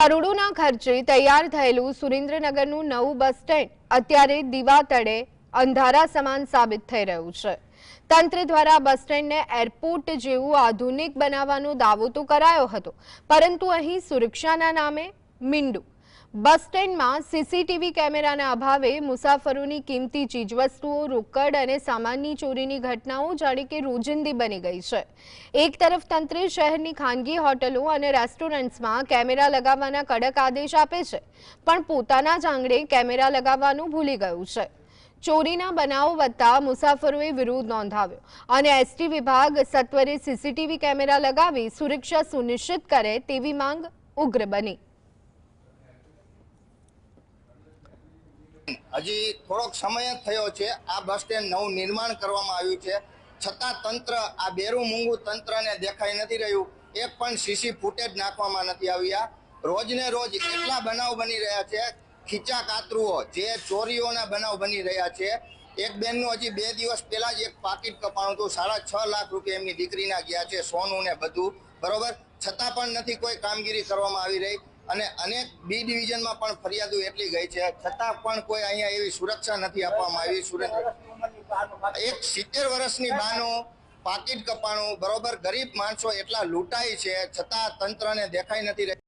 કરોડોના ખર્ચે તૈયાર થયેલું સુરેન્દ્રનગરનું નવું બસ સ્ટેન્ડ અત્યારે દીવા તળે અંધારા સમાન સાબિત થઈ રહ્યું છે। તંત્ર દ્વારા બસ સ્ટેન્ડને એરપોર્ટ જેવું આધુનિક બનાવવાનો દાવો તો કરાયો હતો, પરંતુ અહીં સુરક્ષાના નામે મીંડું। બસ સ્ટેન્ડમાં સીસીટીવી કેમેરાના અભાવે મુસાફરોની કિંમતી ચીજવસ્તુઓ, રોકડ અને સામાનની ચોરીની ઘટનાઓ જાણે કે રોજિંદી બની ગઈ છે। એક તરફ તંત્ર શહેરની ખાનગી હોટલો અને રેસ્ટોરન્ટ્સમાં કેમેરા લગાવવાના કડક આદેશ આપે છે, પણ પોતાના જ આંગણે કેમેરા લગાવવાનું ભૂલી ગયું છે। ચોરીના બનાવો વધતા મુસાફરોએ વિરોધ નોંધાવ્યો અને એસટી વિભાગ સત્વરે સીસીટીવી કેમેરા લગાવી સુરક્ષા સુનિશ્ચિત કરે તેવી માંગ ઉગ્ર બની। હજી થોડોક સમય થયો છે આ બસ સ્ટેન્ડ નવું નિર્માણ કરવામાં આવ્યું છે, છતાં તંત્ર આ બેરું મૂંગું તંત્રને દેખાઈ નથી રહ્યું। એક પણ સીસી ફૂટેજ નાખવામાં નથી આવ્યા। રોજને રોજ એટલા બનાવ બની રહ્યા છે, ખીચા કાતરુઓ જે ચોરીઓના બનાવ બની રહ્યા છે। એક બેનનું હજી 2 દિવસ પહેલા જ એક પાકીટ કપાણું હતું, 6.5 લાખ રૂપિયા એમની દીકરીના ગયા છે, સોનું ને બધું બરોબર, છતાં પણ નથી કોઈ કામગીરી કરવામાં આવી રહી। અને અનેક બી ડિવિઝનમાં પણ ફરિયાદો એટલી ગઈ છે, છતાં પણ કોઈ અહીંયા એવી સુરક્ષા નથી આપવામાં આવી। સુરેન્દ્ર એક 70 વર્ષની બાનું પાકીટ કપાણું બરોબર, ગરીબ માણસો એટલા લૂંટાય છે, છતાં તંત્રને દેખાઈ નથી રહી।